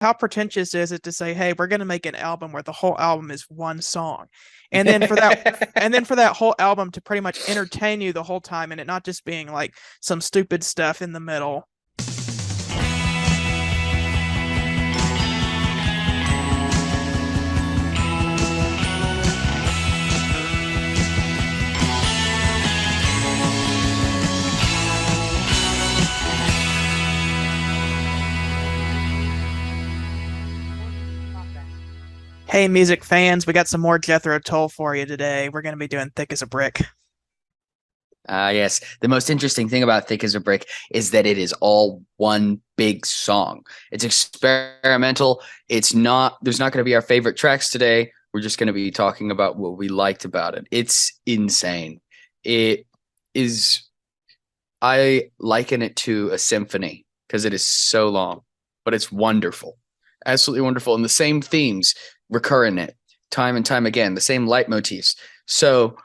how pretentious is it to say, hey, we're going to make an album where the whole album is one song, and then for that and then for that whole album to pretty much entertain you the whole time, and it not just being like some stupid stuff in the middle. Hey, music fans, we got some more Jethro Tull for you today. We're going to be doing Thick as a Brick. Yes. The most interesting thing about Thick as a Brick is that it is all one big song. It's experimental. There's not going to be our favorite tracks today. We're just going to be talking about what we liked about it. It's insane. It is, I liken it to a symphony because it is so long, but it's wonderful. Absolutely wonderful. And the same themes recur in it time and time again, the same leitmotifs. So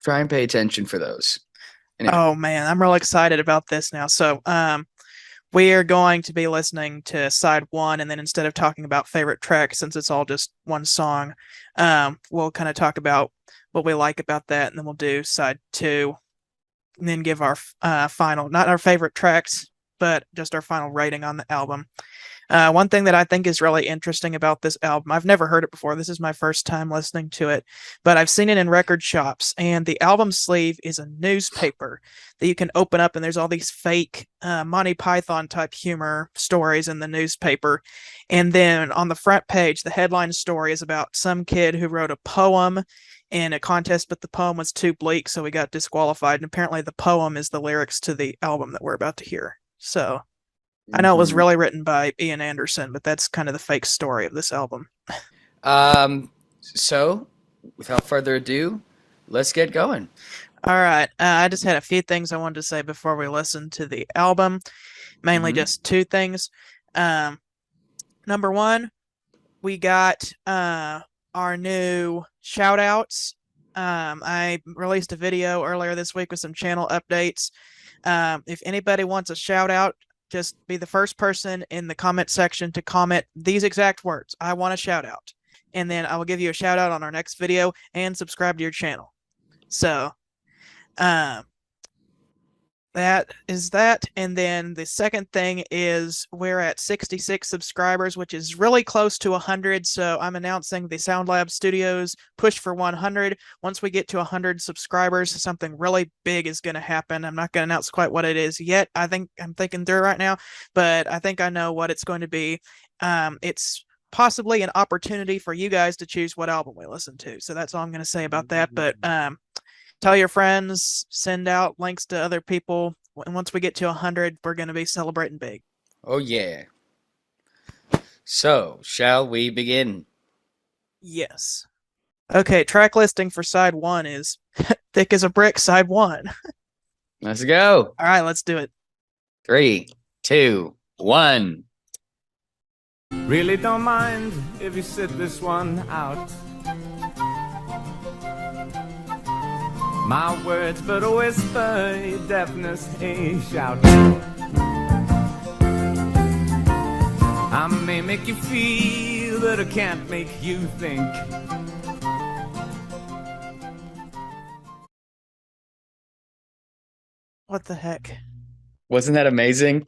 try and pay attention for those. Anyway. Oh man, I'm real excited about this now. So, we are going to be listening to side one, and then instead of talking about favorite tracks, since it's all just one song, we'll kind of talk about what we like about that, and then we'll do side two, and then give our final, not our favorite tracks, but just our final rating on the album. One thing that I think is really interesting about this album, I've never heard it before. This is my first time listening to it, but I've seen it in record shops, and the album sleeve is a newspaper that you can open up, and there's all these fake Monty Python type humor stories in the newspaper. And then on the front page, the headline story is about some kid who wrote a poem in a contest, but the poem was too bleak, so he got disqualified. And apparently the poem is the lyrics to the album that we're about to hear. So I know it was really written by Ian Anderson, but that's kind of the fake story of this album. So without further ado, let's get going. All right. I just had a few things I wanted to say before we listen to the album. Mainly just two things. Number one, we got our new shout outs. I released a video earlier this week with some channel updates. If anybody wants a shout out, just be the first person in the comment section to comment these exact words. I want a shout out. And then I will give you a shout out on our next video and subscribe to your channel. So that is that. And then the second thing is we're at 66 subscribers, which is really close to 100. So I'm announcing the Sound Lab Studios push for 100. Once we get to 100 subscribers, something really big is going to happen. I'm not going to announce quite what it is yet. I'm thinking through right now, but I think I know what it's going to be. It's possibly an opportunity for you guys to choose what album we listen to. So that's all I'm going to say about that. But tell your friends, send out links to other people. And once we get to 100, we're going to be celebrating big. Oh, yeah. So, shall we begin? Yes. Okay, track listing for side one is Thick as a Brick, side one. Let's go. All right, let's do it. 3, 2, 1. Really don't mind if you sit this one out. My words but a whisper, your deafness a shout. I may make you feel, but I can't make you think. What the heck? Wasn't that amazing?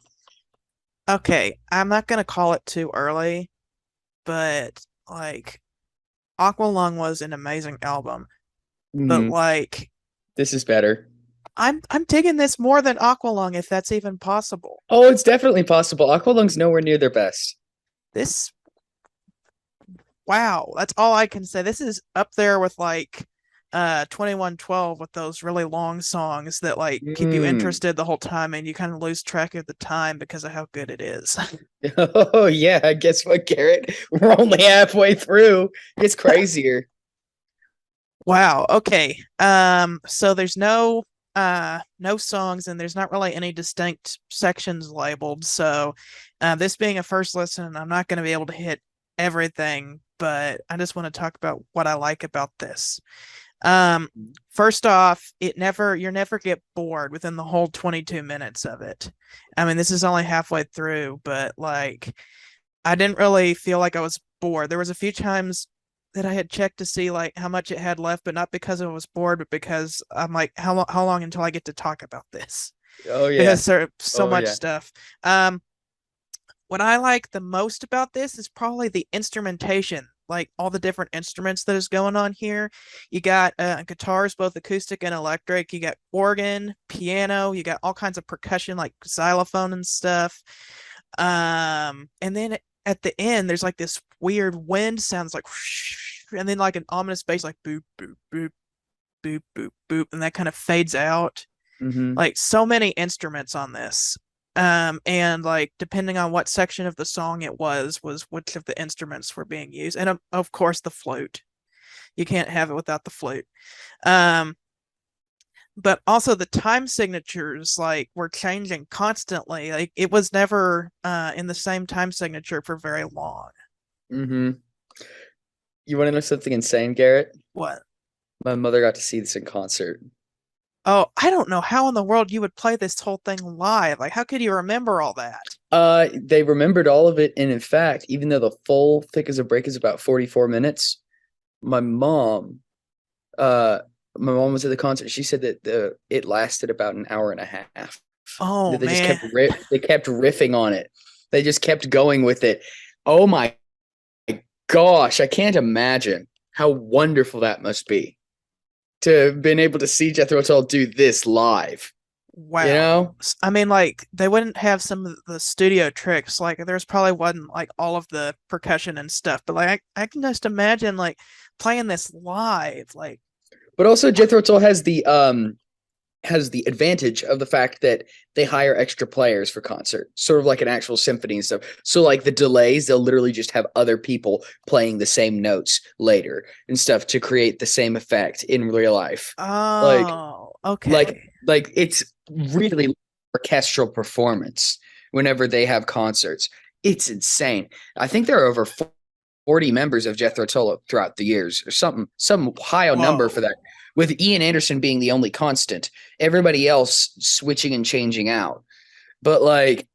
Okay, I'm not going to call it too early, but like Aqualung was an amazing album. But like this is better. I'm digging this more than Aqualung, if that's even possible. Oh, it's definitely possible. Aqualung's nowhere near their best. Wow, that's all I can say. This is up there with like 2112 with those really long songs that like keep you interested the whole time, and you kind of lose track of the time because of how good it is. Oh yeah, guess what, Garrett? We're only halfway through. It's crazier. Wow. Okay. So there's no songs, and there's not really any distinct sections labeled. So this being a first listen, I'm not going to be able to hit everything, but I just want to talk about what I like about this. Um, First off, you never get bored within the whole 22 minutes of it. I mean, this is only halfway through, but like I didn't really feel like I was bored. There was a few times that I had checked to see like how much it had left, but not because I was bored, but because I'm like, how long until I get to talk about this? Oh yeah. Because there's so Oh much yeah. stuff. What I like the most about this is probably the instrumentation, like all the different instruments that is going on here. You got guitars, both acoustic and electric. You got organ, piano. You got all kinds of percussion, like xylophone and stuff. And then at the end, there's like this weird wind sounds like, whoosh, and then like an ominous bass, like boop boop boop boop boop boop, and that kind of fades out. Mm-hmm. Like so many instruments on this. And like depending on what section of the song it was which of the instruments were being used, and of course the flute. You can't have it without the flute. Um, but also the time signatures like were changing constantly. Like it was never in the same time signature for very long. Mm-hmm. You want to know something insane, Garrett? What? My mother got to see this in concert. Oh, I don't know how in the world you would play this whole thing live. Like, how could you remember all that? They remembered all of it, and in fact, even though the full Thick as a Brick is about 44 minutes, my mom, uh, my mom was at the concert. She said that it lasted about an hour and a half. Oh That they just man, they kept riffing on it. They just kept going with it. Oh my gosh, I can't imagine how wonderful that must be to have been able to see Jethro Tull do this live. wow. You know? I mean, like they wouldn't have some of the studio tricks. Like there's probably wasn't like all of the percussion and stuff, but like I can just imagine like playing this live. Like, But also Jethro Tull has the advantage of the fact that they hire extra players for concert, sort of like an actual symphony and stuff. So like the delays, they'll literally just have other people playing the same notes later and stuff to create the same effect in real life. Like oh, okay. like it's really orchestral performance whenever they have concerts. It's insane. I think there are over 40 members of Jethro Tull throughout the years, or some high number for Whoa. that. With Ian Anderson being the only constant, everybody else switching and changing out. But like,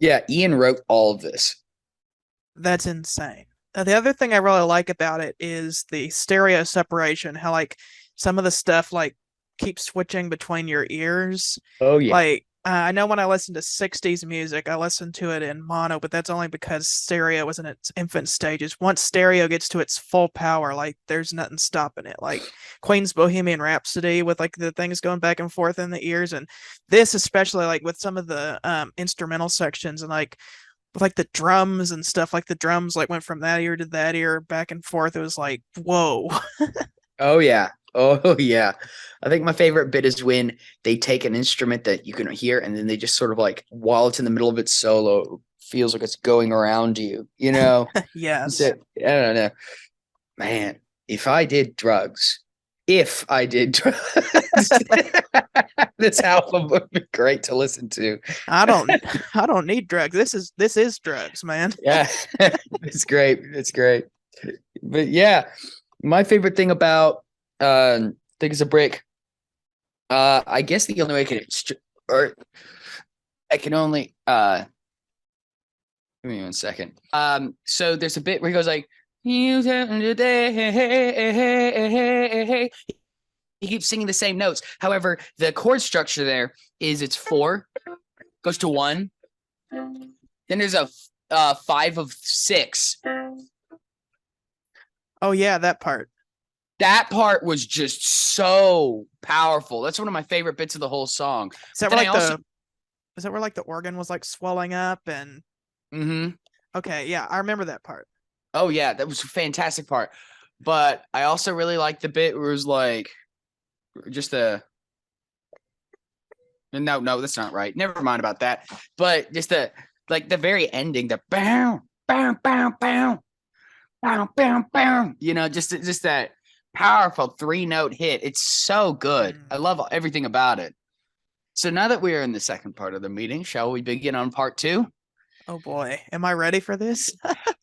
yeah, Ian wrote all of this. That's insane. The other thing I really like about it is the stereo separation. How like some of the stuff like keeps switching between your ears. Oh yeah. Like I know when I listen to 60s music, I listen to it in mono, but that's only because stereo was in its infant stages. Once stereo gets to its full power, like there's nothing stopping it. Like Queen's Bohemian Rhapsody with like the things going back and forth in the ears, and this especially like with some of the instrumental sections and like the drums and stuff, like the drums like went from that ear to that ear back and forth. It was like, whoa. Oh yeah. Oh yeah. I think my favorite bit is when they take an instrument that you can hear and then they just sort of like while it's in the middle of its solo, feels like it's going around you, you know? Yes. I don't know. Man, if I did drugs, this album would be great to listen to. I don't need drugs. This is drugs, man. Yeah, it's great. It's great. But yeah, my favorite thing about Thick as a Brick, I guess the only way I can only give me 1 second. So there's a bit where he goes like, "You tell me today." He keeps singing the same notes. However, the chord structure there is it's 4, goes to 1. Then there's a 5 of 6. Oh yeah, that part. That part was just so powerful. That's one of my favorite bits of the whole song. Is that But where then like is that where like the organ was like swelling up and Mhm. okay, yeah, I remember that part. Oh yeah, that was a fantastic part. But I also really like the bit where it was like just the no, that's not right. Never mind about that. But just the very ending, the bow, bow, bow, bow, bow, bow, bow. You know, just that powerful 3-note hit. It's so good. I love everything about it. So now that we are in the second part of the meeting, shall we begin on part 2? Oh boy, am I ready for this?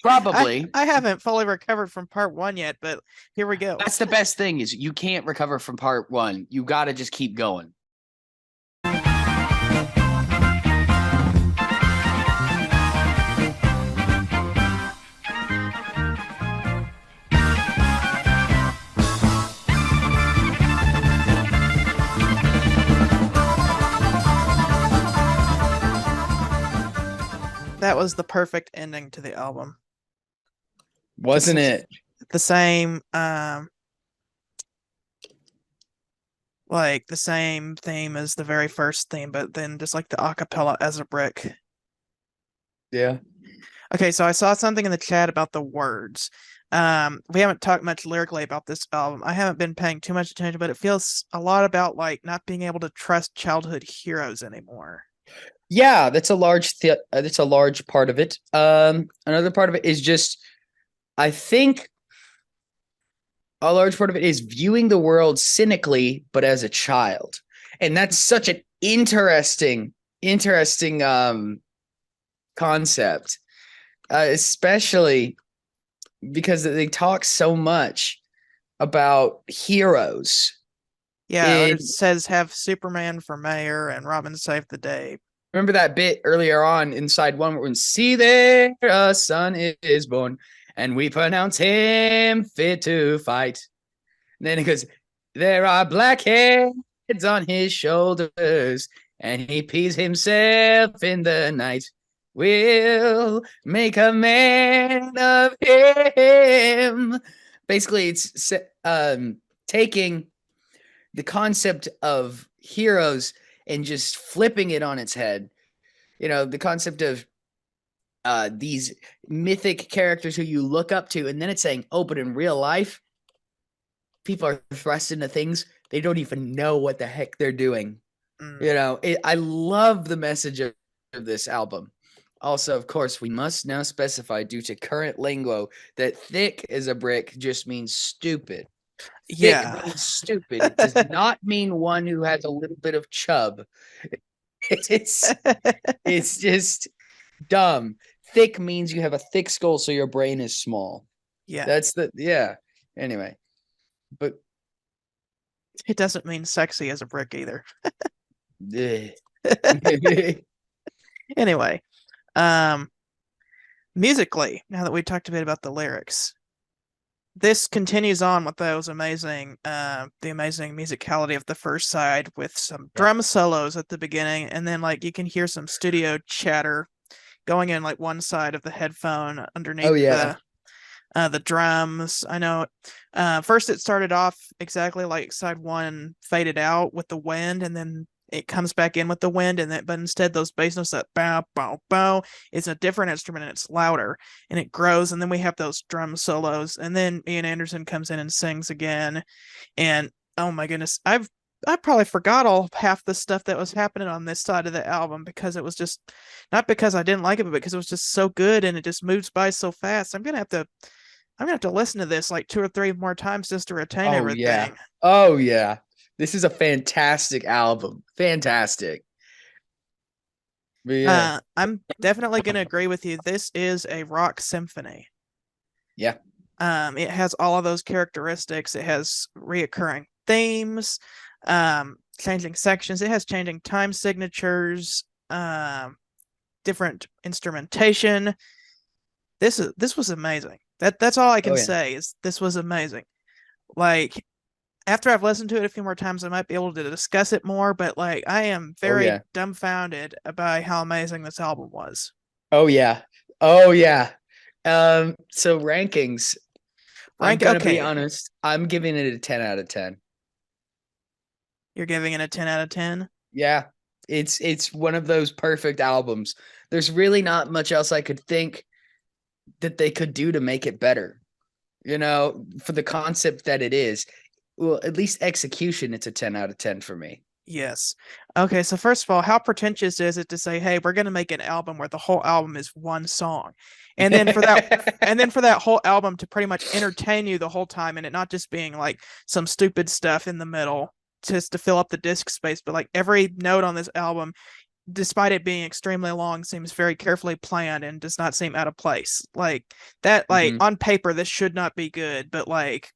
Probably. I haven't fully recovered from part 1 yet, but here we go. That's the best thing is you can't recover from part 1. You got to just keep going. That was the perfect ending to the album. Wasn't it? The same like the same theme as the very first theme, but then just like the acapella as a brick. Yeah. Okay, so I saw something in the chat about the words. We haven't talked much lyrically about this album. I haven't been paying too much attention, but it feels a lot about like not being able to trust childhood heroes anymore. Yeah, that's a large part of it. Another part of it is just, I think a large part of it is viewing the world cynically, but as a child. And that's such an interesting concept, especially because they talk so much about heroes. Yeah, it says have Superman for mayor and Robin save the day. Remember that bit earlier on inside one where we see there a son is born and we pronounce him fit to fight. And then it goes, there are black heads on his shoulders and he pees himself in the night. We'll make a man of him. Basically, it's taking the concept of heroes and just flipping it on its head. You know, the concept of these mythic characters who you look up to, and then it's saying, oh, but in real life, people are thrust into things they don't even know what the heck they're doing. You know, I love the message of this album. Also, of course, we must now specify, due to current lingo, that thick as a brick just means stupid. Yeah. Thick means stupid. It does not mean one who has a little bit of chub. It's just dumb. Thick means you have a thick skull, so your brain is small. Yeah. Anyway, but it doesn't mean sexy as a brick either. Anyway, musically, now that we talked a bit about the lyrics, this continues on with those amazing, the amazing musicality of the first side with some drum solos at the beginning, and then like you can hear some studio chatter going in like one side of the headphone underneath the drums. I know first it started off exactly like side 1 faded out with the wind, and then it comes back in with the wind, and then but instead those bass notes, that bow bow bow, is a different instrument and it's louder and it grows, and then we have those drum solos, and then Ian Anderson comes in and sings again, and oh my goodness, I probably forgot half the stuff that was happening on this side of the album because it was just not because I didn't like it, but because it was just so good and it just moves by so fast. I'm gonna have to listen to this like 2 or 3 more times just to retain everything. Oh yeah. This is a fantastic album. Fantastic. Yeah. I'm definitely going to agree with you. This is a rock symphony. Yeah. It has all of those characteristics. It has reoccurring themes, changing sections. It has changing time signatures, different instrumentation. This was amazing. That's all I can say is this was amazing. Like, after I've listened to it a few more times, I might be able to discuss it more, but like I am very dumbfounded by how amazing this album was. Oh yeah. So rankings. I'm gonna be honest. I'm giving it a 10 out of 10. You're giving it a 10 out of 10? Yeah. It's one of those perfect albums. There's really not much else I could think that they could do to make it better. You know, for the concept that it is. Well, at least execution, it's a 10 out of 10 for me. Yes. Okay, so first of all, how pretentious is it to say, hey, we're going to make an album where the whole album is one song? And then for that whole album to pretty much entertain you the whole time, and it not just being like some stupid stuff in the middle just to fill up the disc space, but like every note on this album despite it being extremely long, seems very carefully planned and does not seem out of place. Like that, like on paper, this should not be good, but like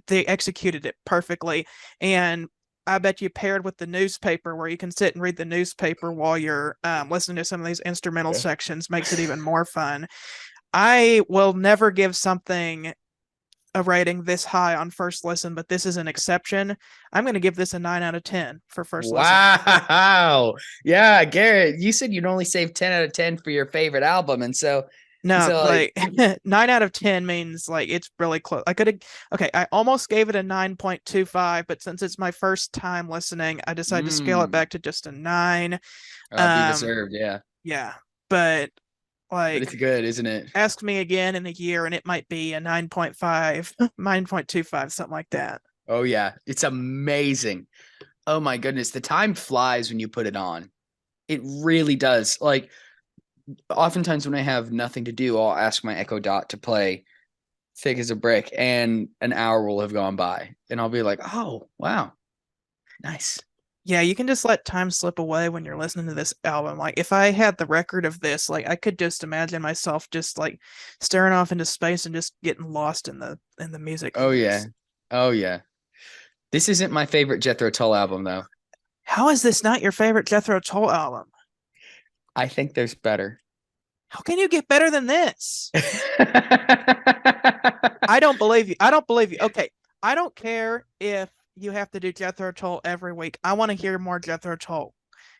they executed it perfectly. And I bet you paired with the newspaper, where you can sit and read the newspaper while you're listening to some of these instrumental sections, makes it even more fun. I will never give something a rating this high on first listen, but this is an exception. I'm going to give this a 9 out of 10 for first listen. Wow. Yeah, Garrett, you said you'd only save 10 out of 10 for your favorite album. And so, no, like 9 out of 10 means like it's really close. I could have, okay, I almost gave it a 9.25, but since it's my first time listening, I decided to scale it back to just a 9. Be deserved, yeah. Yeah, but like, it's good, isn't it? Ask me again in a year and it might be a 9.5, 9.25, something like that. Oh yeah, it's amazing. Oh my goodness, the time flies when you put it on. It really does. Like, oftentimes when I have nothing to do, I'll ask my Echo Dot to play Thick as a Brick, and an hour will have gone by, and I'll be like, oh wow, nice. Yeah, you can just let time slip away when you're listening to this album. Like, if I had the record of this, like, I could just imagine myself just like staring off into space and just getting lost in the music. Oh yeah, oh yeah. This isn't my favorite Jethro Tull album, though. How is this not your favorite Jethro Tull album? I think there's better. How can you get better than this? I don't believe you. I don't believe you. Okay, I don't care if you have to do Jethro Tull every week. I want to hear more Jethro Tull.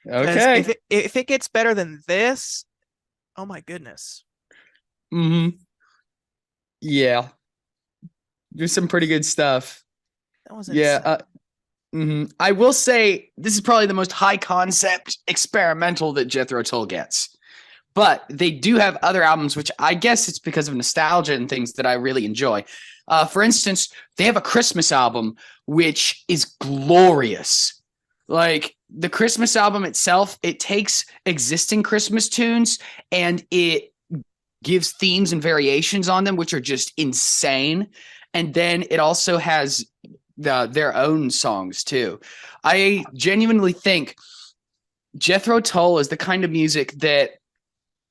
Okay. If it gets better than this, oh my goodness. Yeah. There's some pretty good stuff. That was insane. I will say this is probably the most high concept experimental that Jethro Tull gets. But they do have other albums, which I guess it's because of nostalgia and things that I really enjoy. For instance, they have a Christmas album, which is glorious. Like, the Christmas album itself, it takes existing Christmas tunes and it gives themes and variations on them, which are just insane. And then it also has their own songs too. I genuinely think Jethro Tull is the kind of music that,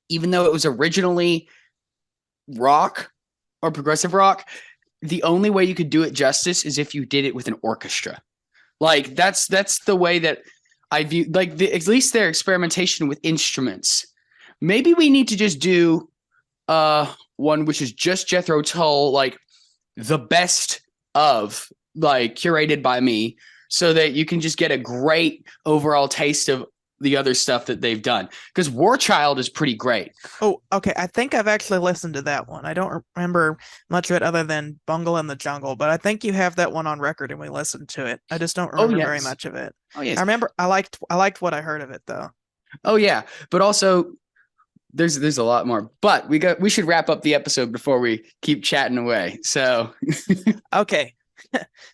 even though it was originally rock or progressive rock, the only way you could do it justice is if you did it with an orchestra. Like, that's the way that I view, like, at least their experimentation with instruments. Maybe we need to just do one which is just Jethro Tull, like the best of, like, curated by me, so that you can just get a great overall taste of the other stuff that they've done, because War Child is pretty great. Oh, okay. I think I've actually listened to that one. I don't remember much of it other than Bungle in the Jungle, but I think you have that one on record and we listened to it. I just don't remember very much of it. Oh yes. I remember I liked what I heard of it though. Oh yeah, but also there's a lot more. But we should wrap up the episode before we keep chatting away. So okay.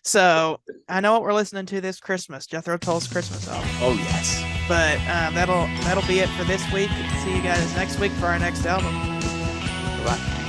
So I know what we're listening to this Christmas, Jethro Tull's Christmas album. Oh yes. But that'll be it for this week. See you guys next week for our next album. Bye.